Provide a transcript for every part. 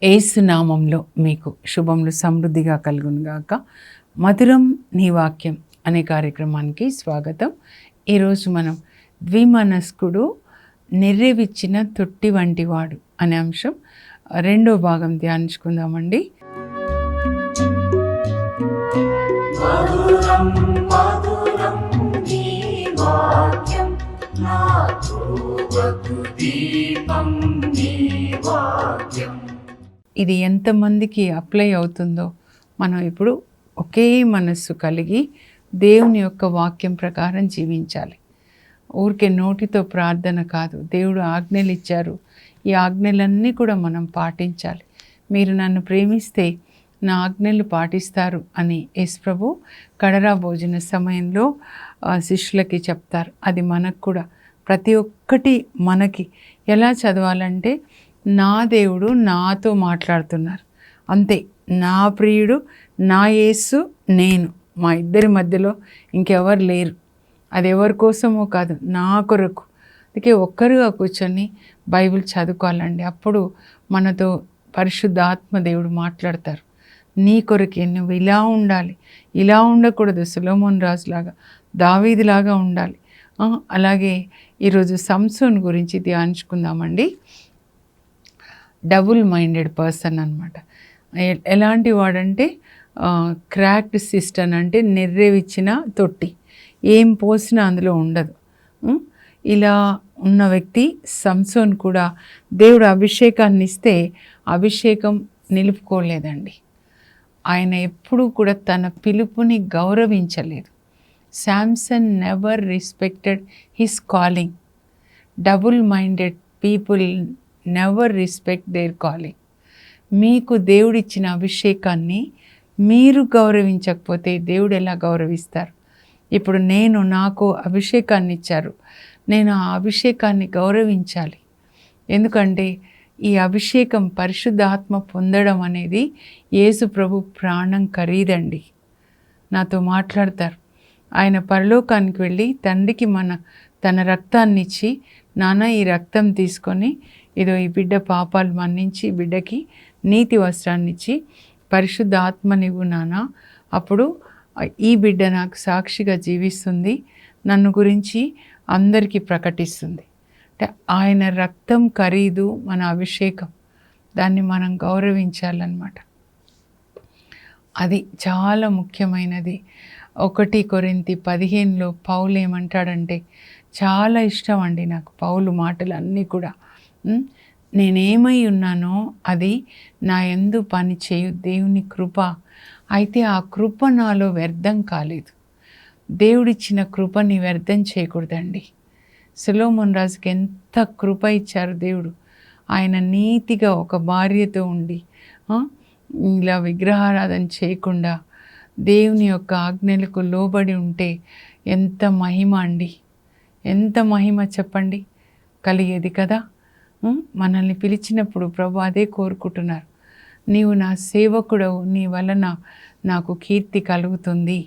యేసు నామంలో మీకు శుభములు సమృద్ధిగా కలుగునుగాక. మధురం నీ వాక్యం అనే కార్యక్రమానికి స్వాగతం. ఈరోజు మనం ద్విమనస్కుడు నెర్రెవిచ్చిన తొట్టి వంటివాడు అనే అంశం రెండో భాగం ధ్యానించుకుందామండి. ఇది ఎంతమందికి అప్లై అవుతుందో, మనం ఇప్పుడు ఒకే మనస్సు కలిగి దేవుని యొక్క వాక్యం ప్రకారం జీవించాలి. ఊరికే నోటితో ప్రార్థన కాదు, దేవుడు ఆజ్ఞలు ఇచ్చారు, ఈ ఆజ్ఞలన్నీ కూడా మనం పాటించాలి. మీరు నన్ను ప్రేమిస్తే నా ఆజ్ఞలు పాటిస్తారు అని యేసు ప్రభు కడరా భోజన సమయంలో శిష్యులకి చెప్తారు. అది మనకు కూడా ప్రతి ఒక్కటి మనకి ఎలా చదవాలంటే, నా దేవుడు నాతో మాట్లాడుతున్నారు, అంతే, నా ప్రియుడు, నా యేసు, నేను, మా ఇద్దరి మధ్యలో ఇంకెవరు లేరు. అది ఎవరి కోసమో కాదు, నా కొరకు. అందుకే ఒక్కరుగా కూర్చొని బైబిల్ చదువుకోవాలండి. అప్పుడు మనతో పరిశుద్ధ ఆత్మ దేవుడు మాట్లాడతారు. నీ కొరకే నువ్వు ఇలా ఉండాలి, ఇలా ఉండకూడదు, సొలొమోను రాజులాగా, దావీదులాగా ఉండాలి. అలాగే ఈరోజు సంసోన్ గురించి ధ్యానించుకుందామండి. డబుల్ మైండెడ్ పర్సన్ అనమాట. ఎలాంటి వాడంటే క్రాక్డ్ సిస్టమ్, అంటే నెర్రెవిచ్చిన తొట్టి, ఏం పోసినా అందులో ఉండదు. ఇలా ఉన్న వ్యక్తి సంసోన్ కూడా దేవుడు అభిషేకాన్ని ఇస్తే అభిషేకం నిలుపుకోలేదండి. ఆయన ఎప్పుడూ కూడా తన పిలుపుని గౌరవించలేదు. Samson never respected his calling. Double minded people never respect their calling. మీకు దేవుడిచ్చిన అభిషేకాన్ని మీరు గౌరవించకపోతే దేవుడు ఎలా గౌరవిస్తారు? ఇప్పుడు నాకు అభిషేకాన్ని ఇచ్చారు, నేను ఆ అభిషేకాన్ని గౌరవించాలి. ఎందుకంటే ఈ అభిషేకం, పరిశుద్ధాత్మ పొందడం అనేది యేసు ప్రభు ప్రాణం ఖరీదండి. నాతో మాట్లాడతారు. ఆయన పరలోకానికి వెళ్ళి తండ్రికి తన రక్తాన్ని ఇచ్చి, నాన్న ఈ రక్తం తీసుకొని ఇదో ఈ బిడ్డ పాపాలు మన్నించి బిడ్డకి నీతి వస్త్రాన్ని ఇచ్చి పరిశుద్ధ ఆత్మనివ్వు నాన్న, అప్పుడు ఈ బిడ్డ నాకు సాక్షిగా జీవిస్తుంది, నన్ను గురించి అందరికీ ప్రకటిస్తుంది. అంటే ఆయన రక్తం ఖరీదు మన అభిషేకం, దాన్ని మనం గౌరవించాలన్నమాట. అది చాలా ముఖ్యమైనది. 1 కొరింథీ 15లో పౌలు ఏమంటాడంటే, చాలా ఇష్టం అండి నాకు పౌలు మాటలు అన్నీ కూడా. నేనేమై ఉన్నానో అది నా యందు పని చేయు దేవుని కృప. అయితే ఆ కృప నాలో వ్యర్థం కాలేదు. దేవుడిచ్చిన కృపని వ్యర్థం చేయకూడదండి. సొలొమోను రాజుకి ఎంత కృప ఇచ్చారు దేవుడు. ఆయన నీతిగా ఒక భార్యతో ఉండి ఇలా విగ్రహారాధన చేయకుండా దేవుని యొక్క ఆజ్ఞలకు లోబడి ఉంటే ఎంత మహిమ అండి, ఎంత మహిమ చెప్పండి కలిగేది కదా. మనల్ని పిలిచినప్పుడు ప్రభు అదే కోరుకుంటున్నారు. నీవు నా సేవకుడవు, నీ వలన నాకు కీర్తి కలుగుతుంది.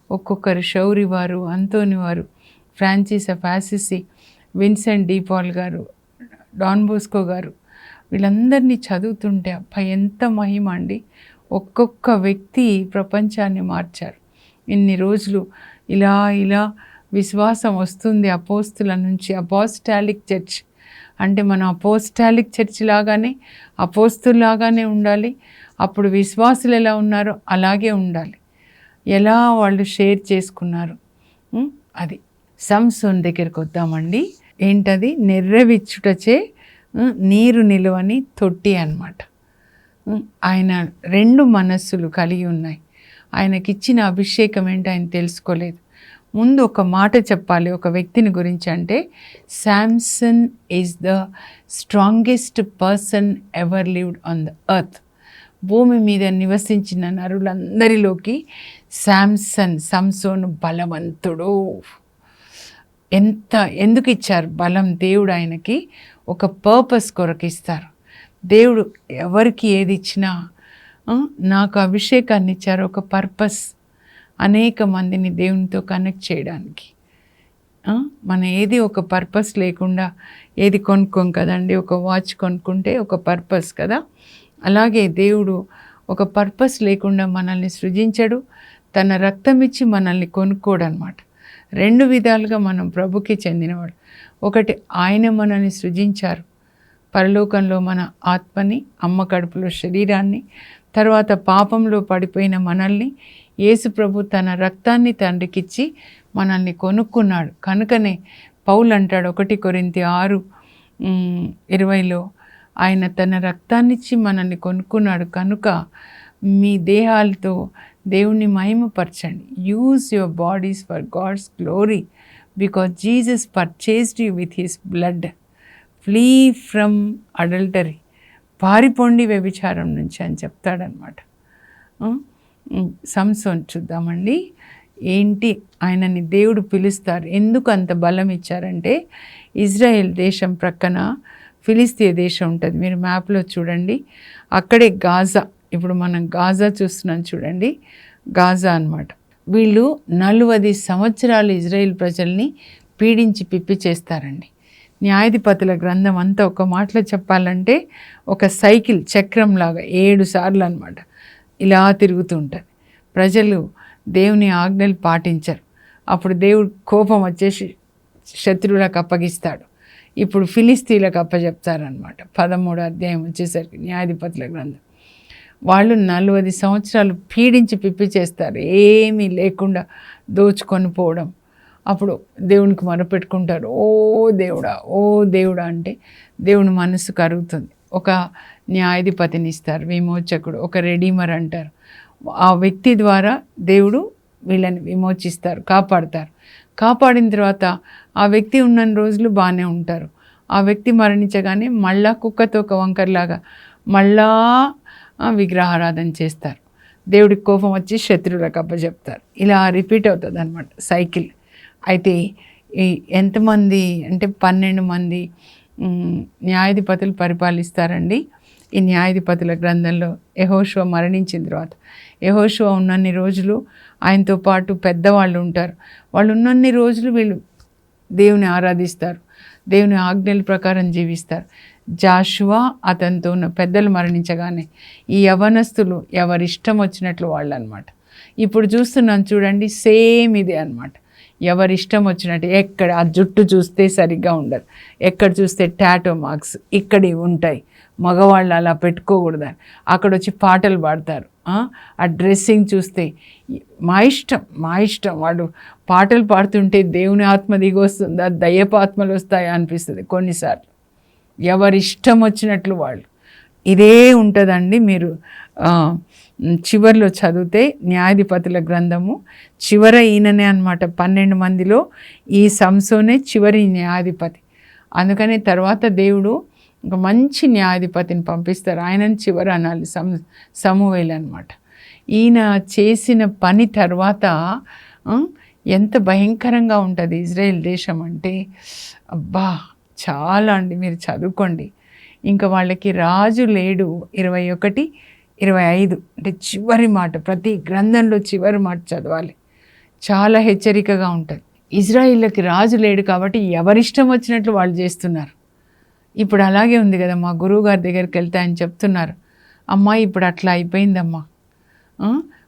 ఒక్కొక్కరు శౌరి వారు, అంతోని వారు, Francis of Assisi, Vincent de Paul గారు, డాన్ బోస్కో గారు, వీళ్ళందరినీ చదువుతుంటే అబ్బా ఎంత మహిమ అండి. ఒక్కొక్క వ్యక్తి ప్రపంచాన్ని మార్చారు. ఇన్ని రోజులు ఇలా విశ్వాసం వస్తుంది అపోస్తుల నుంచి. అపోస్టాలిక్ చర్చ్ అంటే మనం అపోస్టాలిక్ చర్చ్ లాగానే, అపోస్తుల్లాగానే ఉండాలి. అప్పుడు విశ్వాసులు ఎలా ఉన్నారో అలాగే ఉండాలి. ఎలా వాళ్ళు షేర్ చేసుకున్నారు. అది సంసోన్ దగ్గరికి వద్దామండి. ఏంటది? నెర్రెవిచ్చుటచే నీరు నిలువని తొట్టి అన్నమాట. ఆయన 2 మనస్సులు కలిగి ఉన్నాయి. ఆయనకిచ్చిన అభిషేకం ఏంటో ఆయన తెలుసుకోలేదు. ముందు ఒక మాట చెప్పాలి ఒక వ్యక్తిని గురించి అంటే, Samson is the strongest person ever lived on the earth. భూమి మీద నివసించిన నరులందరిలోకి సంసోను బలవంతుడు. ఎందుకు ఇచ్చారు బలం? దేవుడు ఆయనకి ఒక పర్పస్ కొరకు ఇస్తారు. దేవుడు ఎవరికి ఏది ఇచ్చినా నాకు అభిషేకాన్ని ఇచ్చారు ఒక పర్పస్, అనేక మందిని దేవునితో కనెక్ట్ చేయడానికి. మన ఏది ఒక పర్పస్ లేకుండా ఏది కొనుక్కోం కదండి. ఒక వాచ్ కొనుక్కుంటే ఒక పర్పస్ కదా, అలాగే దేవుడు ఒక పర్పస్ లేకుండా మనల్ని సృజించడు, తన రక్తం ఇచ్చి మనల్ని కొనుక్కోడు అనమాట. 2 విధాలుగా మనం ప్రభుకి చెందినవాడు. ఒకటి, ఆయన మనల్ని సృజించారు, పరలోకంలో మన ఆత్మని, అమ్మ కడుపులో శరీరాన్ని, తర్వాత పాపంలో పడిపోయిన మనల్ని యేసు ప్రభు తన రక్తాన్ని తండ్రికిచ్చి మనల్ని కొనుక్కున్నాడు. కనుకనే పౌలు అంటాడు 1 కొరింథీ 6:20లో, ఆయన తన రక్తాన్నిచ్చి మనల్ని కొనుక్కున్నాడు కనుక మీ దేహాలతో దేవుణ్ణి మహిమపరచండి. Use your bodies for God's glory because Jesus purchased you with his blood. Flee from adultery, పారిపోండి వ్యభిచారం నుంచి అని చెప్తాడనమాట. సంసోన్ చూద్దామండి. ఏంటి ఆయనని దేవుడు పిలుస్తారు, ఎందుకు అంత బలం ఇచ్చారంటే, ఇజ్రాయెల్ దేశం ప్రక్కన ఫిలిస్తీయ దేశం ఉంటుంది, మీరు మ్యాప్లో చూడండి. అక్కడే గాజా, ఇప్పుడు మనం గాజా చూస్తున్నాం చూడండి, గాజా అన్నమాట. వీళ్ళు 40 సంవత్సరాలు ఇజ్రాయెల్ ప్రజల్ని పీడించి పిప్పి చేస్తారండి. న్యాయాధిపతుల గ్రంథం అంతా ఒక మాటలో చెప్పాలంటే ఒక సైకిల్ చక్రంలాగా 7 సార్లు అనమాట ఇలా తిరుగుతూ ఉంటుంది. ప్రజలు దేవుని ఆజ్ఞలు పాటించరు, అప్పుడు దేవుడు కోపం వచ్చేసి శత్రువులకు అప్పగిస్తాడు. ఇప్పుడు ఫిలిస్తీన్లకు అప్పచెప్తారనమాట. 13వ అధ్యాయం వచ్చేసరికి న్యాయాధిపతుల గ్రంథం. వాళ్ళు 40 సంవత్సరాలు పీడించి పిప్పి చేస్తారు, ఏమీ లేకుండా దోచుకొని పోవడం. అప్పుడు దేవునికి మొరపెట్టుకుంటారు, ఓ దేవుడా అంటే దేవుని మనసు కరుగుతుంది. ఒక న్యాయాధిపతిని ఇస్తారు, విమోచకుడు, ఒక రెడీమర్ అంటారు. ఆ వ్యక్తి ద్వారా దేవుడు వీళ్ళని విమోచిస్తారు, కాపాడుతారు. కాపాడిన తర్వాత ఆ వ్యక్తి ఉన్న రోజులు బాగానే ఉంటారు. ఆ వ్యక్తి మరణించగానే మళ్ళా కుక్కతో ఒక వంకర్లాగా మళ్ళా విగ్రహారాధన చేస్తారు. దేవుడికి కోపం వచ్చి శత్రువులకు అప్పచెప్తారు. ఇలా రిపీట్ అవుతుంది అనమాట సైకిల్. అయితే ఎంతమంది అంటే 12 మంది న్యాయాధిపతులు పరిపాలిస్తారండి. ఈ న్యాయాధిపతుల గ్రంథంలో యెహోషువ మరణించిన తర్వాత, యెహోషువ ఉన్నన్ని రోజులు ఆయనతో పాటు పెద్దవాళ్ళు ఉంటారు. వాళ్ళు ఉన్నన్ని రోజులు వీళ్ళు దేవుని ఆరాధిస్తారు, దేవుని ఆజ్ఞల ప్రకారం జీవిస్తారు. జాషువా అతనితో ఉన్న పెద్దలు మరణించగానే ఈ యవనస్తులు ఎవరిష్టం వచ్చినట్లు వాళ్ళు అనమాట. ఇప్పుడు చూస్తున్నాను చూడండి, సేమ్ ఇదే అనమాట. ఎవరిష్టం వచ్చినట్టు, ఎక్కడ ఆ జుట్టు చూస్తే సరిగ్గా ఉండదు, ఎక్కడ చూస్తే టాటో మార్క్స్ ఇక్కడి ఉంటాయి, మగవాళ్ళు అలా పెట్టుకోకూడదని అక్కడ వచ్చి పాటలు పాడతారు. ఆ డ్రెస్సింగ్ చూస్తే మా ఇష్టం వాడు పాటలు పాడుతుంటే దేవుని ఆత్మ దిగొస్తుందా, దయ్యపు ఆత్మలు వస్తాయా అనిపిస్తుంది కొన్నిసార్లు. ఎవరిష్టం వచ్చినట్లు వాళ్ళు. ఇదే ఉంటుందండి. మీరు చివరిలో చదివితే న్యాయాధిపతుల గ్రంథము చివర ఈయననే అనమాట. 12 మందిలో ఈ సంసోనే చివరి న్యాయాధిపతి. అందుకని తర్వాత దేవుడు ఒక మంచి న్యాయాధిపతిని పంపిస్తారు, ఆయనని చివరి అనాలి, సమూయేలు అనమాట. ఈయన చేసిన పని తర్వాత ఎంత భయంకరంగా ఉంటుంది ఇజ్రాయెల్ దేశం అంటే, అబ్బా చాలా అండి, మీరు చదువుకోండి. ఇంకా వాళ్ళకి రాజు లేడు. 21-25 అంటే చివరి మాట, ప్రతి గ్రంథంలో చివరి మాట చదవాలి, చాలా హెచ్చరికగా ఉంటుంది. ఇజ్రాయిల్కి రాజు లేడు కాబట్టి ఎవరిష్టం వచ్చినట్లు వాళ్ళు చేస్తున్నారు. ఇప్పుడు అలాగే ఉంది కదా, మా గురువు గారి దగ్గరికి వెళ్తే ఆయన చెప్తున్నారు, అమ్మా ఇప్పుడు అట్లా అయిపోయిందమ్మా,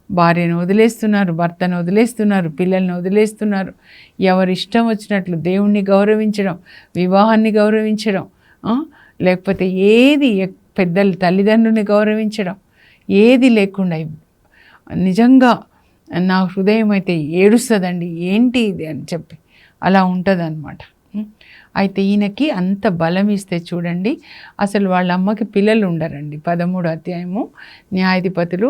భార్యను వదిలేస్తున్నారు, భర్తను వదిలేస్తున్నారు, పిల్లల్ని వదిలేస్తున్నారు. ఎవరిష్టం వచ్చినట్లు దేవుణ్ణి గౌరవించడం, వివాహాన్ని గౌరవించడం, లేకపోతే ఏది పెద్దలు తల్లిదండ్రుల్ని గౌరవించడం ఏది లేకుండా, నిజంగా నా హృదయం అయితే ఏడుస్తుందండి, ఏంటి ఇది అని చెప్పి అలా ఉంటుంది అన్నమాట. అయితే ఈయనకి అంత బలం ఇస్తే చూడండి, అసలు వాళ్ళ అమ్మకి పిల్లలు ఉండరండి. 13వ అధ్యాయము న్యాయాధిపతులు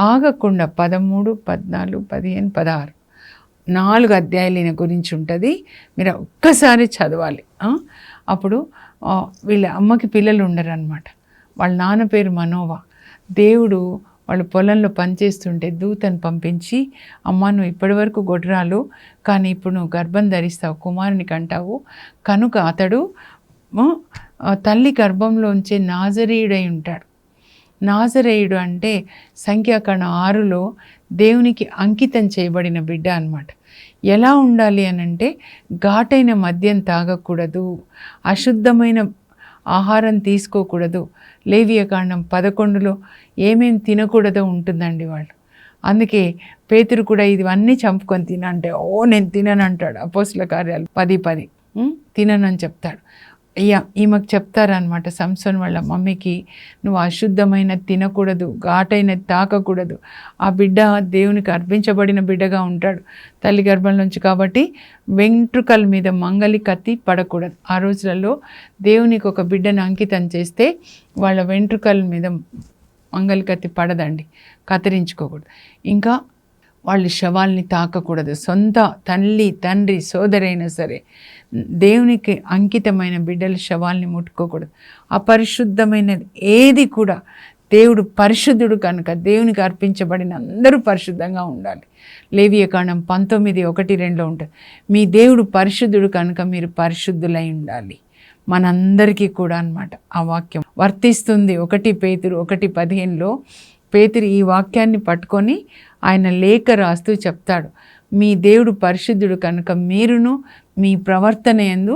ఆగకుండా 13, 14, 15, 16 4 అధ్యాయాలు ఈయన గురించి ఉంటుంది. మీరు ఒక్కసారి చదవాలి. అప్పుడు వీళ్ళ అమ్మకి పిల్లలు ఉండరు అనమాట. వాళ్ళ నాన్న పేరు మనోవా. దేవుడు వాళ్ళు పొలంలో పనిచేస్తుంటే దూతను పంపించి, అమ్మ నువ్వు ఇప్పటివరకు గొడ్రాలు, కానీ ఇప్పుడు నువ్వు గర్భం ధరిస్తావు, కుమారుని కంటావు, కనుక అతడు తల్లి గర్భంలోంచే నాజరేయుడై ఉంటాడు. నాజరేయుడు అంటే సంఖ్యాకాండం 6లో దేవునికి అంకితం చేయబడిన బిడ్డ అన్నమాట. ఎలా ఉండాలి అనంటే ఘాటైన మద్యం తాగకూడదు, అశుద్ధమైన ఆహారం తీసుకోకూడదు. లేవియకాండం 11లో ఏమేమి తినకూడదో ఉంటుందండి వాళ్ళు. అందుకే పేతురు కూడా ఇవన్నీ చంపుకొని తినంటే నేను తిననంటాడు. అపోస్తుల కార్యాలు 10:10 తిననని చెప్తాడు. ఈమెకు చెప్తారనమాట సంసోన్ వాళ్ళ మమ్మీకి, నువ్వు అశుద్ధమైన తినకూడదు, ఘాటైనది తాకకూడదు. ఆ బిడ్డ దేవునికి అర్పించబడిన బిడ్డగా ఉంటాడు తల్లి గర్భం నుంచి. కాబట్టి వెంట్రుకల మీద మంగలి కత్తి పడకూడదు. ఆ రోజులలో దేవునికి ఒక బిడ్డను అంకితం చేస్తే వాళ్ళ వెంట్రుకల మీద మంగలి కత్తి పడదండి, కత్తిరించుకోకూడదు. ఇంకా వాళ్ళు శవాల్ని తాకకూడదు. సొంత తల్లి తండ్రి సోదరైనా సరే దేవునికి అంకితమైన బిడ్డల శవాల్ని ముట్టుకోకూడదు. అపరిశుద్ధమైనది ఏది కూడా, దేవుడు పరిశుద్ధుడు కనుక దేవునికి అర్పించబడిన అందరూ పరిశుద్ధంగా ఉండాలి. లేవియకాండం 19:1-2 ఉంటుంది, మీ దేవుడు పరిశుద్ధుడు కనుక మీరు పరిశుద్ధులై ఉండాలి. మనందరికీ కూడా అన్నమాట ఆ వాక్యం వర్తిస్తుంది. 1 పేతురు 1:15లో పేతురు ఈ వాక్యాన్ని పట్టుకొని ఆయన లేఖ రాస్తూ చెప్తాడు, మీ దేవుడు పరిశుద్ధుడు కనుక మీరును మీ ప్రవర్తన యందు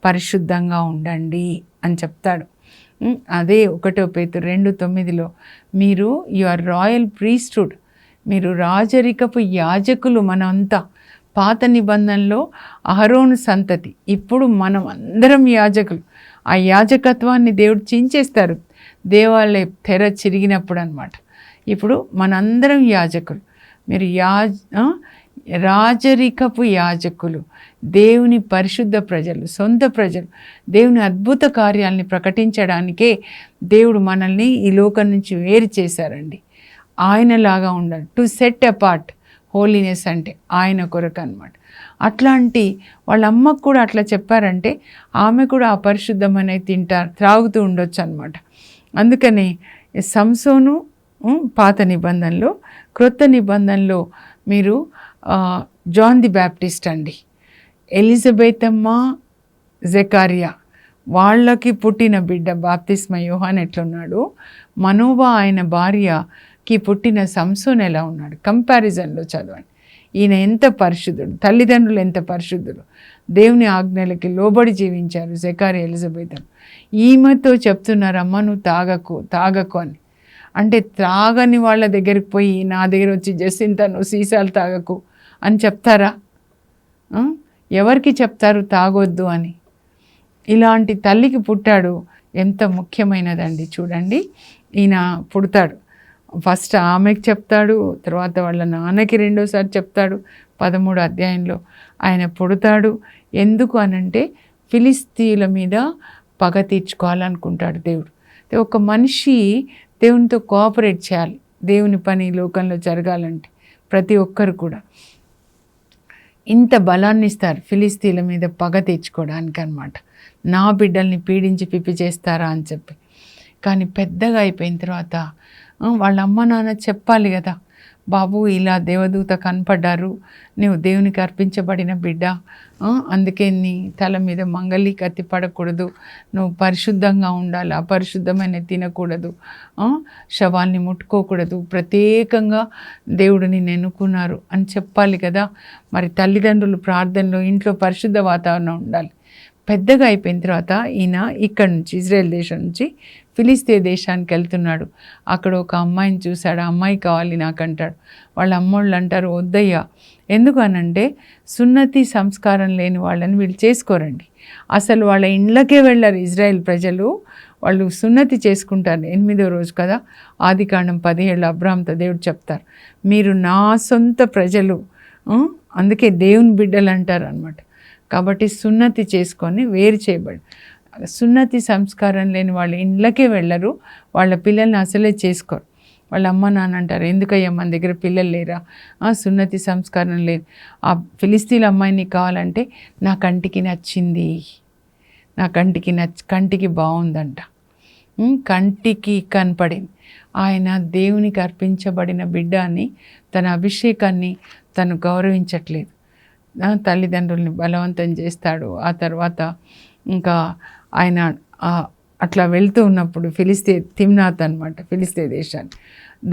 పరిశుద్ధంగా ఉండండి అని చెప్తాడు. అదే 1 పేతురు 2:9లో మీరు యువర్ రాయల్ ప్రీస్ట్హుడ్, మీరు రాజరికపు యాజకులు. మనంతా పాత నిబంధనలో అహరోను సంతతి, ఇప్పుడు మనం అందరం యాజకులు. ఆ యాజకత్వాన్ని దేవుడు చించేస్తారు దేవాలయ తెర చిరిగినప్పుడు అన్నమాట. ఇప్పుడు మనందరం యాజకులు. మీరు రాజరికపు యాజకులు, దేవుని పరిశుద్ధ ప్రజలు, సొంత ప్రజలు. దేవుని అద్భుత కార్యాలని ప్రకటించడానికే దేవుడు మనల్ని ఈ లోకం నుంచి వేరు చేశారండి. ఆయనలాగా ఉండాలి. టు సెట్ అపార్ట్ హోలీనెస్ అంటే ఆయన కొరకు అన్నమాట. అట్లాంటి వాళ్ళ అమ్మకు కూడా అట్లా చెప్పారంటే ఆమె కూడా అపరిశుద్ధమనే త్రాగుతూ ఉండొచ్చు అన్నమాట. అందుకని సంసోను పాత నిబంధనలో, క్రొత్త నిబంధనలో మీరు జాన్ ది బ్యాప్టిస్ట్ అండి, ఎలిజబెత్ అమ్మ, జెకారియా వాళ్ళకి పుట్టిన బిడ్డ బాప్తిస్మ యోహాన్ ఎట్లున్నాడు, మనోబా ఆయన భార్యకి పుట్టిన సంసోన్ ఎలా ఉన్నాడు, కంపారిజన్లో చదవండి. ఈయన ఎంత పరిశుద్ధుడు, తల్లిదండ్రులు ఎంత పరిశుద్ధులు, దేవుని ఆజ్ఞలకి లోబడి జీవించారు జెకారియా, ఎలిజబెత్. ఈమెతో చెప్తున్నారు, అమ్మ నువ్వు తాగకు అని. అంటే త్రాగని వాళ్ళ దగ్గరికి పోయి నా దగ్గర వచ్చి జసింత నువ్వు సీసాలు తాగకు అని చెప్తారా? ఎవరికి చెప్తారు తాగొద్దు అని? ఇలాంటి తల్లికి పుట్టాడు. ఎంత ముఖ్యమైనదండి చూడండి. ఈయన పుడతాడు, ఫస్ట్ ఆమెకి చెప్తాడు, తర్వాత వాళ్ళ నాన్నకి రెండోసారి చెప్తాడు. 13వ అధ్యాయంలో ఆయన పుడతాడు. ఎందుకు అనంటే ఫిలిస్తీన్ల మీద పగ తీర్చుకోవాలనుకుంటాడు దేవుడు. ఒక మనిషి దేవునితో కోఆపరేట్ చేయాలి. దేవుని పని లోకంలో జరగాలంటే ప్రతి ఒక్కరు కూడా ఇంత బలాన్ని ఇస్తారు ఫిలిస్తీన్ల మీద పగ తెచ్చుకోవడానికి అన్నమాట. నా బిడ్డల్ని పీడించి పిప్పి చేస్తారా అని చెప్పి. కానీ పెద్దగా అయిపోయిన తర్వాత వాళ్ళ అమ్మ నాన్న చెప్పాలి కదా, బాబు ఇలా దేవదూత కనపడ్డారు, నువ్వు దేవునికి అర్పించబడిన బిడ్డ, అందుకే నీ తల మీద మంగళి కత్తి పడకూడదు, నువ్వు పరిశుద్ధంగా ఉండాలి, అపరిశుద్ధమైన తినకూడదు, శవాల్ని ముట్టుకోకూడదు, ప్రత్యేకంగా దేవుడు నిన్ను ఎన్నుకున్నారు అని చెప్పాలి కదా. మరి తల్లిదండ్రులు ప్రార్థనలో ఇంట్లో పరిశుద్ధ వాతావరణం ఉండాలి. పెద్దగా అయిపోయిన తర్వాత ఈయన ఇక్కడ నుంచి ఇజ్రాయెల్ దేశం నుంచి ఫిలిస్తీ దేశానికి వెళ్తున్నాడు. అక్కడ ఒక అమ్మాయిని చూశాడు, ఆ అమ్మాయి కావాలి నాకంటాడు. వాళ్ళ అమ్మోళ్ళు అంటారు, వద్దయ్యా, ఎందుకు అనంటే సున్నతి సంస్కారం లేని వాళ్ళని వీళ్ళు చేసుకోరండి. అసలు వాళ్ళ ఇండ్లకే వెళ్ళారు ఇజ్రాయెల్ ప్రజలు. వాళ్ళు సున్నతి చేసుకుంటారు 8వ రోజు కదా. ఆదికాండం 17 అబ్రాహాంతో దేవుడు చెప్తారు, మీరు నా సొంత ప్రజలు, అందుకే దేవుని బిడ్డలు అంటారు అనమాట. కాబట్టి సున్నతి చేసుకొని వేరు చేయబడి, సున్నతి సంస్కారం లేని వాళ్ళ ఇండ్లకే వెళ్ళరు, వాళ్ళ పిల్లల్ని అసలే చేసుకోరు. వాళ్ళ అమ్మ నాన్న అంటారు, ఎందుకయ్యా మన దగ్గర పిల్లలు లేరా, సున్నతి సంస్కారం లేదు. ఆ ఫిలిస్తీన్ అమ్మాయిని కావాలంటే నా కంటికి నచ్చింది, నా కంటికి బాగుందంట, కంటికి కనపడింది. ఆయన దేవునికి అర్పించబడిన బిడ్డ అని తన అభిషేకాన్ని తను గౌరవించట్లేదు. తల్లిదండ్రుల్ని బలవంతం చేస్తాడు. ఆ తర్వాత ఇంకా ఆయన అట్లా వెళ్తూ ఉన్నప్పుడు తిమ్నాత్ అనమాట, ఫిలిస్తీ దేశాన్ని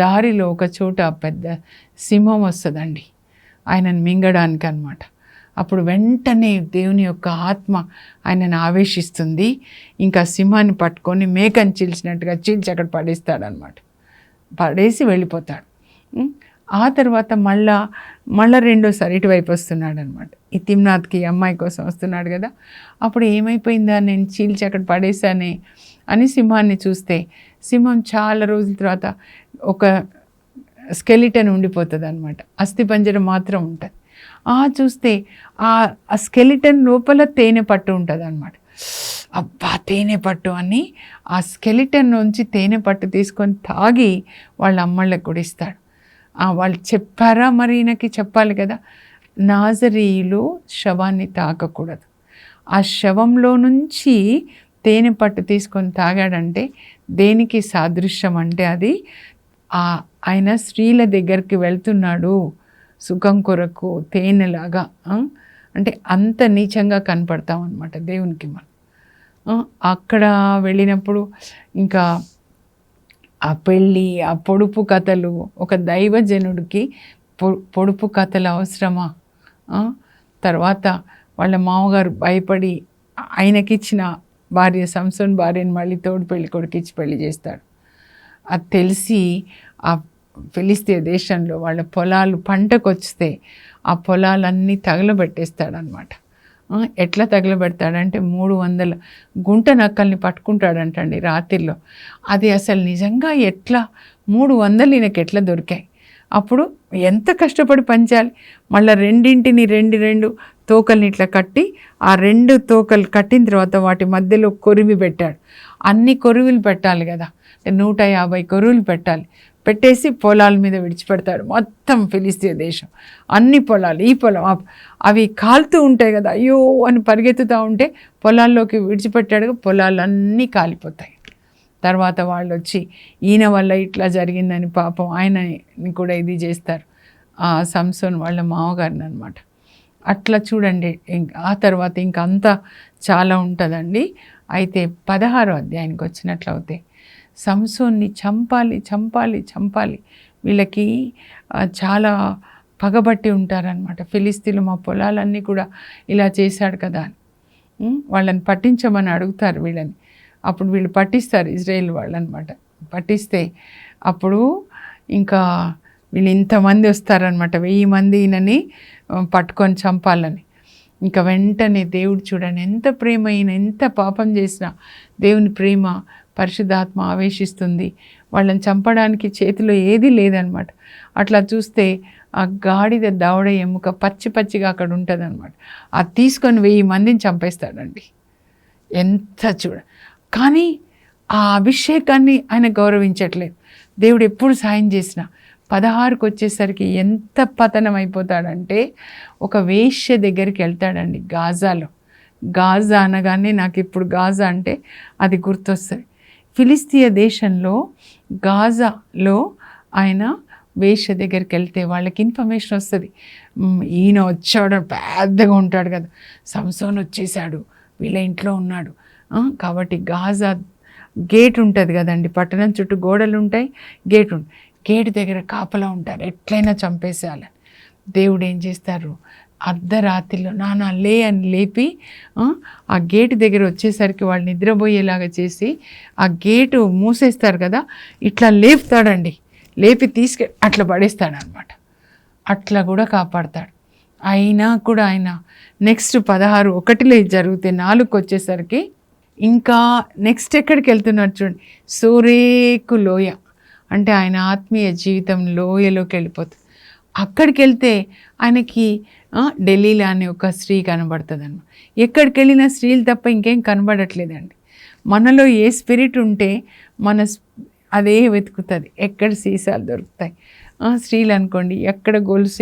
దారిలో ఒక చోట పెద్ద సింహం వస్తుందండి ఆయనను మింగడానికి అనమాట. అప్పుడు వెంటనే దేవుని యొక్క ఆత్మ ఆయనను ఆవేశిస్తుంది. ఇంకా సింహాన్ని పట్టుకొని మేకని చీల్చినట్టుగా చీల్చి అక్కడ పడేస్తాడనమాట. పడేసి వెళ్ళిపోతాడు. ఆ తర్వాత మళ్ళా రెండోసారి ఇటువైపు వస్తున్నాడు అనమాట. ఈ తిమ్నాథ్కి అమ్మాయి కోసం వస్తున్నాడు కదా. అప్పుడు ఏమైపోయిందా, నేను చీల్చి అక్కడ పడేశానే అని సింహాన్ని చూస్తే సింహం చాలా రోజుల తర్వాత ఒక స్కెలిటన్ ఉండిపోతుంది అనమాట. అస్థిపంజరం మాత్రం ఉంటుంది. చూస్తే ఆ స్కెలిటన్ లోపల తేనె పట్టు ఉంటుంది అనమాట. అబ్బా తేనె పట్టు అని ఆ స్కెలిటన్ నుంచి తేనె పట్టు తీసుకొని తాగి వాళ్ళ అమ్మళ్ళకి కూడా ఇస్తాడు. వాళ్ళు చెప్పారా, మరి ఈయనకి చెప్పాలి కదా, నాజరీయులు శవాన్ని తాకకూడదు. ఆ శవంలో నుంచి తేనె పట్టు తీసుకొని తాగాడంటే దేనికి సాదృశ్యం అంటే అది ఆయన స్త్రీల దగ్గరికి వెళ్తున్నాడు సుఖం కొరకు తేనెలాగా. అంటే అంత నీచంగా కనపడతాం అన్నమాట దేవునికి మనం. అక్కడ వెళ్ళినప్పుడు ఇంకా ఆ పెళ్ళి, ఆ పొడుపు కథలు, ఒక దైవజనుడికి పొడుపు కథలు అవసరమా? తర్వాత వాళ్ళ మామగారు భయపడి ఆయనకిచ్చిన భార్య సంసోన్ భార్యను మళ్ళీ తోడు పెళ్లి కొడుకిచ్చి పెళ్లి చేస్తాడు. అది తెలిసి ఆ ఫిలిస్తీయ దేశంలో వాళ్ళ పొలాలు పంటకు వస్తే ఆ పొలాలన్నీ తగలబెట్టేస్తాడనమాట. ఎట్లా తగలబెడతాడంటే 300 గుంట నక్కల్ని పట్టుకుంటాడంటండి రాత్రిలో. అది అసలు నిజంగా ఎట్లా 300 ఈయనకి ఎట్లా దొరికాయి? అప్పుడు ఎంత కష్టపడి పంచాలి. మళ్ళీ రెండింటిని రెండు తోకల్ని ఇట్లా కట్టి ఆ 2 తోకలు కట్టిన తర్వాత వాటి మధ్యలో కొరివి పెట్టాడు. అన్ని కొరువులు పెట్టాలి కదా, 150 కొరువులు పెట్టాలి. పెట్టేసి పొలాల మీద విడిచిపెడతాడు. మొత్తం ఫిలిస్తీయ దేశం అన్ని పొలాలు, ఈ పొలం అవి కాలుతూ ఉంటాయి కదా, అయ్యో అని పరిగెత్తుతూ ఉంటే పొలాల్లోకి విడిచిపెట్టాడు. పొలాలన్నీ కాలిపోతాయి. తర్వాత వాళ్ళు వచ్చి ఈయన వల్ల ఇట్లా జరిగిందని పాపం ఆయనని కూడా ఇది చేస్తారు, ఆ సంసోన్ వాళ్ళ మామగారిని అనమాట. అట్లా చూడండి. ఆ తర్వాత ఇంకంతా చాలా ఉంటుందండి. అయితే 16వ అధ్యాయానికి వచ్చినట్లయితే సంసోన్ని చంపాలి. వీళ్ళకి చాలా పగబట్టి ఉంటారనమాట. ఫిలిస్తీన్లు మా పొలాలన్నీ కూడా ఇలా చేశాడు కదా అని వాళ్ళని పట్టించమని అడుగుతారు వీళ్ళని. అప్పుడు వీళ్ళు పట్టిస్తారు, ఇజ్రాయేల్ వాళ్ళు అనమాట. పట్టిస్తే అప్పుడు ఇంకా వీళ్ళు ఇంతమంది వస్తారనమాట, 1000 మంది ఈయనని పట్టుకొని చంపాలని. ఇంకా వెంటనే దేవుడు చూడండి ఎంత ప్రేమ, ఈయన ఎంత పాపం చేసినా దేవుని ప్రేమ పరిశుద్ధాత్మ ఆవేశిస్తుంది. వాళ్ళని చంపడానికి చేతిలో ఏది లేదనమాట. అట్లా చూస్తే ఆ గాడిద దవడ ఎముక పచ్చిగా అక్కడ ఉంటుంది అనమాట. అది తీసుకొని 1000 మందిని చంపేస్తాడండి. ఎంత కానీ ఆ అభిషేకాన్ని ఆయన గౌరవించట్లేదు. దేవుడు ఎప్పుడు సాయం చేసినా 16కి వచ్చేసరికి ఎంత పతనం అయిపోతాడంటే ఒక వేశ్య దగ్గరికి వెళ్తాడండి గాజాలో. గాజా అనగానే నాకు ఇప్పుడు గాజా అంటే అది గుర్తొస్తుంది. ఫిలిస్తీయ దేశంలో గాజాలో ఆయన వేశ్య దగ్గరికి వెళ్తే వాళ్ళకి ఇన్ఫర్మేషన్ వస్తుంది. ఈయన వచ్చాడు, పెద్దగా ఉంటాడు కదా, సంసోన్ వచ్చేసాడు, వీళ్ళ ఇంట్లో ఉన్నాడు. కాబట్టి గాజా గేట్ ఉంటుంది కదండి, పట్టణం చుట్టూ గోడలు ఉంటాయి, గేట్ దగ్గర కాపలా ఉంటారు, ఎట్లయినా చంపేసేయాలని. దేవుడు ఏం చేస్తారు, అర్ధరాత్రిలో నానా లే అని లేపి ఆ గేటు దగ్గర వచ్చేసరికి వాళ్ళు నిద్రపోయేలాగా చేసి ఆ గేటు మూసేస్తారు కదా, ఇట్లా లేపుతాడండి. లేపి అట్లా పడేస్తాడనమాట. అట్లా కూడా కాపాడతాడు. అయినా కూడా ఆయన నెక్స్ట్ 16:1 జరిగితే 4కి వచ్చేసరికి ఇంకా నెక్స్ట్ ఎక్కడికి వెళ్తున్నారు చూడండి, సోరేకు లోయ అంటే ఆయన ఆత్మీయ జీవితం లోయలోకి వెళ్ళిపోతుంది. అక్కడికి వెళ్తే ఆయనకి ఢిల్లీలో అనే ఒక స్త్రీ కనబడుతుంది అన్నమాట. ఎక్కడికి వెళ్ళినా స్త్రీలు తప్ప ఇంకేం కనబడట్లేదండి. మనలో ఏ స్పిరిట్ ఉంటే అదే వెతుకుతుంది. ఎక్కడ సీసాలు దొరుకుతాయి, స్త్రీలు అనుకోండి, ఎక్కడ గొలుసు,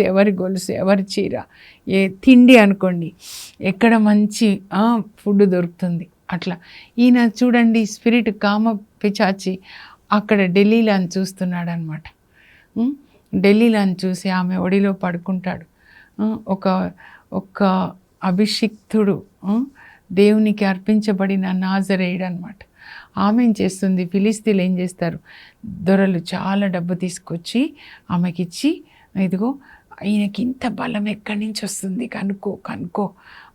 ఎవరి చీర, ఏ తిండి అనుకోండి, ఎక్కడ మంచి ఫుడ్ దొరుకుతుంది. అట్లా ఈయన చూడండి స్పిరిట్ కామ పిచాచి అక్కడ ఢిల్లీలో అని చూస్తున్నాడు అనమాట. ఢిల్లీలో అని చూసి ఆమె ఒడిలో పడుకుంటాడు. ఒక అభిషిక్తుడు, దేవునికి అర్పించబడిన నాజరేయుడు అనమాట. ఆమె ఏం చేస్తుంది, ఫిలిస్తీన్లు ఏం చేస్తారు, దొరలు చాలా డబ్బు తీసుకొచ్చి ఆమెకిచ్చి, ఇదిగో ఈయనకి ఇంత బలం ఎక్కడి నుంచి వస్తుంది, కనుక్కో కనుక్కో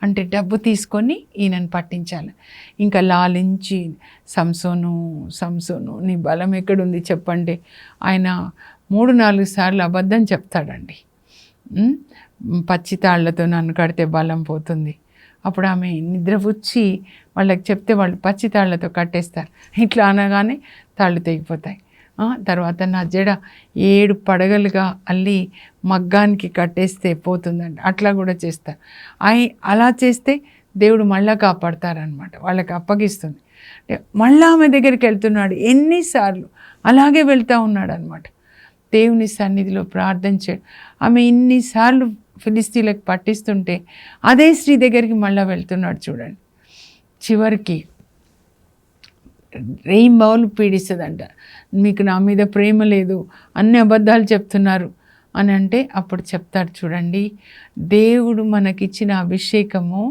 అంటే డబ్బు తీసుకొని ఈయనను పట్టించాలి. ఇంకా లాలించి సంసోను సంసోను నీ బలం ఎక్కడుంది చెప్పండి. ఆయన 3-4 సార్లు అబద్ధం చెప్తాడండి. పచ్చి తాళ్లతో నన్ను కడితే బలం పోతుంది. అప్పుడు ఆమె నిద్రపుచ్చి వాళ్ళకి చెప్తే వాళ్ళు పచ్చి తాళ్లతో కట్టేస్తారు. ఇట్లా అనగానే తాళ్ళు తెగిపోతాయి. తర్వాత నా జడ 7 పడగలుగా అల్లి మగ్గానికి కట్టేస్తే పోతుందండి. అట్లా కూడా చేస్తారు. అలా చేస్తే దేవుడు మళ్ళా కాపాడతారనమాట. వాళ్ళకి అప్పగిస్తుంది. మళ్ళీ ఆమె దగ్గరికి వెళ్తున్నాడు. ఎన్నిసార్లు అలాగే వెళ్తూ ఉన్నాడు అనమాట. దేవుని సన్నిధిలో ప్రార్థన చేయడం. ఆమె ఇన్నిసార్లు ఫిలిస్తీన్లకు పట్టిస్తుంటే అదే స్త్రీ దగ్గరికి మళ్ళీ వెళ్తున్నాడు చూడండి. చివరికి రెయిన్బౌలు పీడిస్తుందంట. మీకు నా మీద ప్రేమ లేదు, అన్ని అబద్ధాలు చెప్తున్నారు అని అంటే అప్పుడు చెప్తాడు చూడండి, దేవుడు మనకిచ్చిన అభిషేకము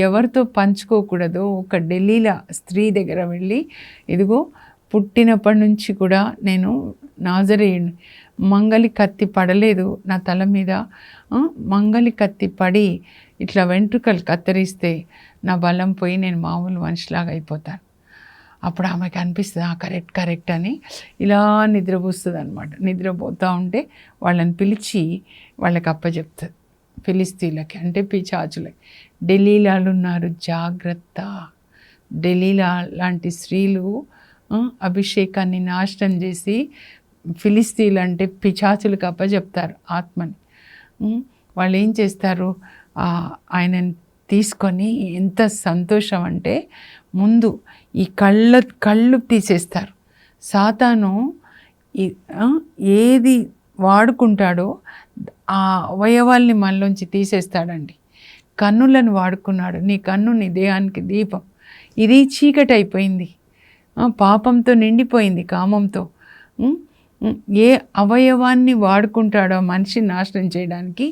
ఎవరితో పంచుకోకూడదో ఒక ఢిల్లీలో స్త్రీ దగ్గర వెళ్ళి, ఇదిగో పుట్టినప్పటి నుంచి కూడా నేను నాజరేయుని, మంగలి కత్తి పడలేదు నా తల మీద, మంగలి కత్తి పడి ఇట్లా వెంట్రుకలు కత్తిరిస్తే నా బలం పోయి నేను మామూలు మనిషిలాగా అయిపోతాను. అప్పుడు ఆమెకు అనిపిస్తుంది కరెక్ట్ అని ఇలా నిద్రపోస్తుంది అనమాట. నిద్రపోతూ ఉంటే వాళ్ళని పిలిచి వాళ్ళకి అప్పచెప్తుంది. ఫిలిస్తీన్లకి అంటే పిశాచులకి, ఢిల్లీలాలు ఉన్నారు జాగ్రత్త. ఢిల్లీలా లాంటి స్త్రీలు అభిషేకాన్ని నాశనం చేసి ఫిలిస్తీన్లు అంటే పిశాచులకు అప్పచెప్తారు ఆత్మని. వాళ్ళు ఏం చేస్తారు, ఆయనని తీసుకొని ఎంత సంతోషం అంటే ముందు ఈ కళ్ళు తీసేస్తారు. సాతాను ఏది వాడుకుంటాడో ఆ అవయవాల్ని మనలోంచి తీసేస్తాడండి. కన్నులను వాడుకున్నాడు. నీ కన్ను నీ దేహానికి దీపం. ఇది చీకటి అయిపోయింది, పాపంతో నిండిపోయింది, కామంతో. ఏ అవయవాన్ని వాడుకుంటాడో మనిషిని నాశనం చేయడానికి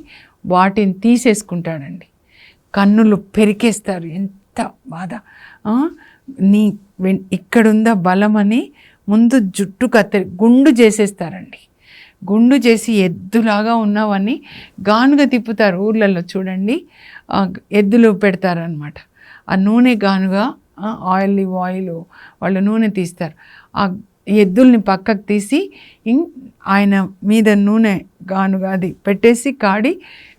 వాటిని తీసేసుకుంటాడండి. కన్నులు పెరికేస్తారు. ఎంత బాధ. నీ ఇక్కడుందా బలమని ముందు జుట్టు గుండు చేసేస్తారండి. గుండు చేసి ఎద్దులాగా ఉన్నవన్నీ గానుగ తిప్పుతారు ఊర్లలో చూడండి. ఎద్దులు పెడతారనమాట. ఆ నూనె గానుగ, ఆయిల్ వాళ్ళు నూనె తీస్తారు. ఆ ఎద్దుల్ని పక్కకు తీసి ఆయన మీద నూనె గానుగ అది పెట్టేసి కాడి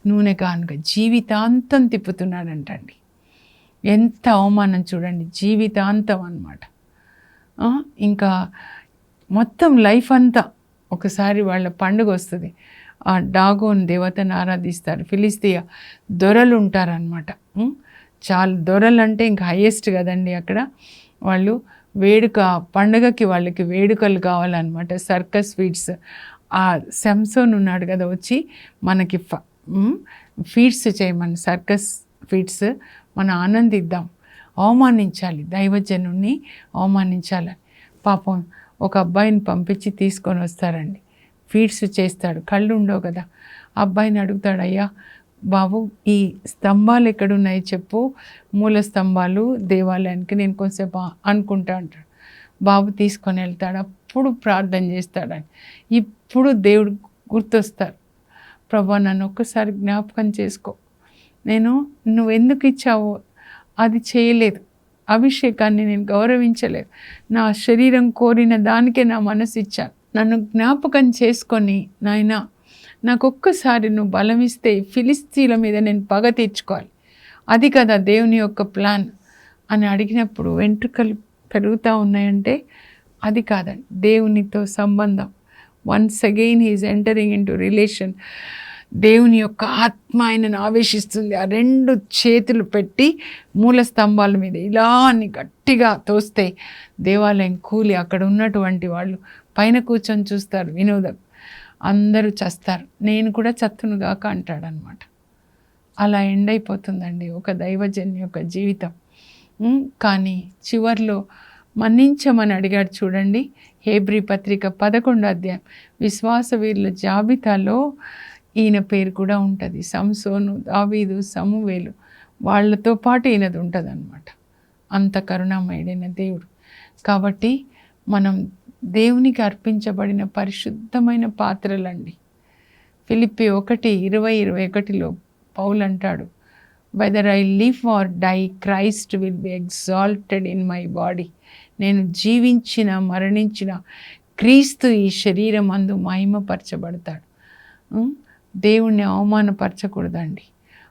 నూనె గానుగ జీవితాంతం తిప్పుతున్నాడంటండి. ఎంత అవమానం చూడండి, జీవితాంతం అన్నమాట. ఇంకా మొత్తం లైఫ్ అంతా ఒకసారి వాళ్ళ పండుగ వస్తుంది. ఆ డాగోన్ దేవతను ఆరాధిస్తారు. ఫిలిస్తీయ దొరలు ఉంటారనమాట. చాలా దొరలు అంటే ఇంకా హైయెస్ట్ కదండి అక్కడ. వాళ్ళు వేడుక పండుగకి వాళ్ళకి వేడుకలు కావాలన్నమాట. Circus feats. ఆ సంసోన్ ఉన్నాడు కదా వచ్చి మనకి ఫీట్స్ చేయమని, సర్కస్ ఫీట్స్ మనం ఆనందిద్దాం, అవమానించాలి, దైవజనుని అవమానించాలని. పాపం ఒక అబ్బాయిని పంపించి తీసుకొని వస్తారండి. ఫీట్స్ చేస్తాడు. కళ్ళు ఉండవు కదా. అబ్బాయిని అడుగుతాడు, అయ్యా బాబు ఈ స్తంభాలు ఎక్కడున్నాయి చెప్పు, మూల స్తంభాలు దేవాలయానికి నేను కొంచెంసేపు అనుకుంటా అంటాడు. బాబు తీసుకొని వెళ్తాడు. అప్పుడు ప్రార్థన చేస్తాడని. ఇప్పుడు దేవుడు గుర్తొస్తారు. ప్రభా నన్ను ఒక్కసారి జ్ఞాపకం చేసుకో, నేను నువ్వెందుకు ఇచ్చావో అది చేయలేదు, అభిషేకాన్ని నేను గౌరవించలేదు, నా శరీరం కోరిన దానికే నా మనసు ఇచ్చాను, నన్ను జ్ఞాపకం చేసుకొని నాయనా నాకొక్కసారి నువ్వు బలమిస్తే ఫిలిస్తీన్ల మీద నేను పగ తీర్చుకోవాలి, అది కదా దేవుని యొక్క ప్లాన్ అని అడిగినప్పుడు వెంట్రుకలు పెరుగుతూ ఉన్నాయంటే అది కాదండి, దేవునితో సంబంధం. Once again he is entering into relation. దేవుని యొక్క ఆత్మ ఆయనను ఆవేశిస్తుంది. ఆ 2 చేతులు పెట్టి మూల స్తంభాల మీద ఇలా అని గట్టిగా తోస్తే దేవాలయం కూలి అక్కడ ఉన్నటువంటి వాళ్ళు పైన కూర్చొని చూస్తారు. వినోదం, అందరూ చస్తారు, నేను కూడా చత్తునుగాక అంటాడనమాట. అలా ఎండ్ అయిపోతుందండి ఒక దైవజన్ యొక్క జీవితం. కానీ చివర్లో మన్నించమని అడిగాడు చూడండి. హెబ్రీ పత్రిక 11వ అధ్యాయం విశ్వాస వీరుల జాబితాలో ఈయన పేరు కూడా ఉంటుంది. సంసోను, దావీదు, సమూవేలు వాళ్ళతో పాటు ఈయనది ఉంటుంది అన్నమాట. అంత కరుణామయుడైన దేవుడు. కాబట్టి మనం దేవునికి అర్పించబడిన పరిశుద్ధమైన పాత్రలండి. ఫిలిప్పి 1:20-21లో పౌలు అంటాడు, whether I live or die Christ will be exalted in my body. నేను జీవించిన మరణించిన క్రీస్తు ఈ శరీరం అందు మహిమపరచబడతాడు. దేవుణ్ణి అవమానపరచకూడదండి.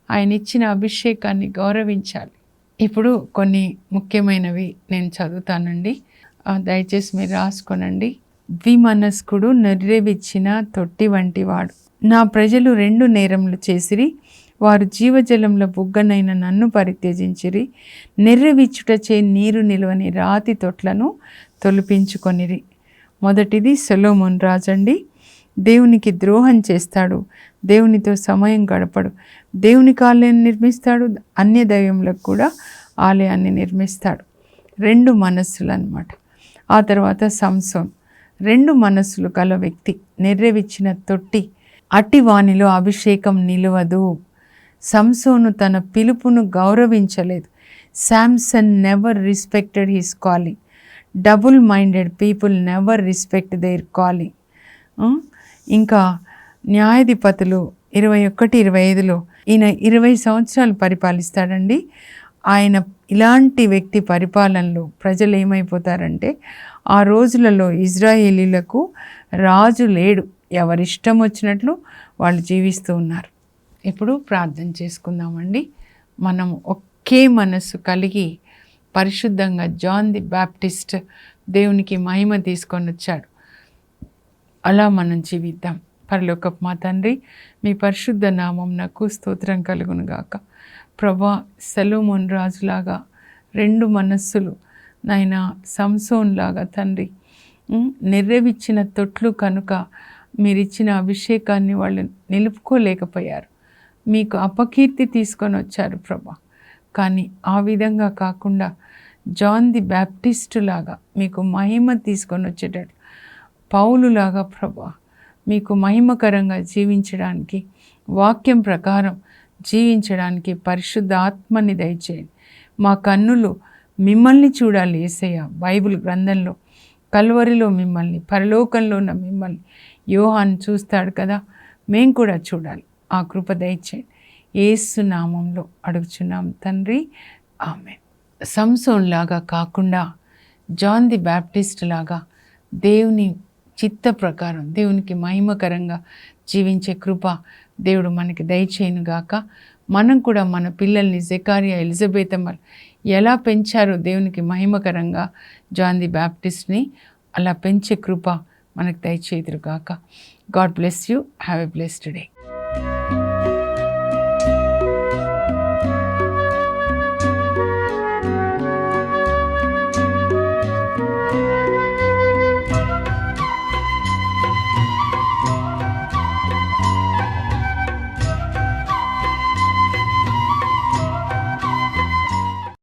ఆయన ఇచ్చిన అభిషేకాన్ని గౌరవించాలి. ఇప్పుడు కొన్ని ముఖ్యమైనవి నేను చదువుతానండి, దయచేసి మీరు రాసుకోనండి. ద్విమనస్కుడు నెర్రెవిచ్చిన తొట్టి వంటివాడు. నా ప్రజలు 2 నేరములు చేసిరి, వారు జీవజలంలో బుగ్గనైన నన్ను పరిత్యజించిరి. నెర్రెవిచ్చుటచే నీరు నిలువని రాతి తొట్లను తొలిపించుకొనిరి. మొదటిది సొలొమోను రాజండి. దేవునికి ద్రోహం చేస్తాడు, దేవునితో సమయం గడపడు. దేవునికి ఆలయాన్ని నిర్మిస్తాడు, అన్య దైవములకు కూడా ఆలయాన్ని నిర్మిస్తాడు. 2 మనస్సులు అన్నమాట. ఆ తర్వాత సంసోన్ 2 మనస్సులు గల వ్యక్తి, నెర్రెవిచ్చిన తొట్టి, అట్టి వానిలో అభిషేకం నిలవదు. సంసోను తన పిలుపును గౌరవించలేదు. Samson never respected his calling. Double minded people never respect their calling. ఇంకా న్యాయాధిపతులు 21-25లో ఈయన 20 సంవత్సరాలు పరిపాలిస్తాడండి. ఆయన ఇలాంటి వ్యక్తి పరిపాలనలో ప్రజలు ఏమైపోతారంటే, ఆ రోజులలో ఇజ్రాయేలీలకు రాజు లేడు, ఎవరిష్టం వచ్చినట్లు వాళ్ళు జీవిస్తూ ఉన్నారు. ఇప్పుడు ప్రార్థన చేసుకుందామండి. మనం ఒకే మనస్సు కలిగి పరిశుద్ధంగా జాన్ ది బ్యాప్టిస్ట్ దేవునికి మహిమ తీసుకొని వచ్చాడు, అలా మనం జీవిద్దాం. పరలోకపు మా తండ్రి, మీ పరిశుద్ధ నామం నాకు స్తోత్రం కలుగును గాక. ప్రభా, సొలొమోను రాజులాగా 2 మనస్సులు నాయనా, సంసోన్ లాగా తండ్రి, నెర్రెవిచ్చిన తొట్లు కనుక మీరిచ్చిన అభిషేకాన్ని వాళ్ళు నిలుపుకోలేకపోయారు, మీకు అపకీర్తి తీసుకొని వచ్చారు ప్రభా. కానీ ఆ విధంగా కాకుండా జాన్ ది బ్యాప్టిస్ట్ లాగా మీకు మహిమ తీసుకొని వచ్చేటట్లు, పౌలులాగా ప్రభా మీకు మహిమకరంగా జీవించడానికి, వాక్యం ప్రకారం జీవించడానికి పరిశుద్ధ ఆత్మని దయచేయండి. మా కన్నులు మిమ్మల్ని చూడాలి యేసయ్య. బైబిల్ గ్రంథంలో కల్వరిలో మిమ్మల్ని, పరలోకంలో ఉన్న మిమ్మల్ని యోహాను చూస్తాడు కదా, మేము కూడా చూడాలి. ఆ కృప దయచేయండి. యేసు నామంలో అడుగుచున్నాం తండ్రి, ఆమేన్. సంసోన్ లాగా కాకుండా జాన్ ది బ్యాప్టిస్ట్ లాగా దేవుని చిత్త ప్రకారం దేవునికి మహిమకరంగా జీవించే కృప దేవుడు మనకి దయచేయునుగాక. మనం కూడా మన పిల్లల్ని జకరియా, ఎలిజబెతమ్మలు ఎలా పెంచారో దేవునికి మహిమకరంగా జాన్ ది బ్యాప్టిస్ట్ని అలా పెంచే కృప మనకు దయచేయుదురుగాక. God bless you. Have a blessed day.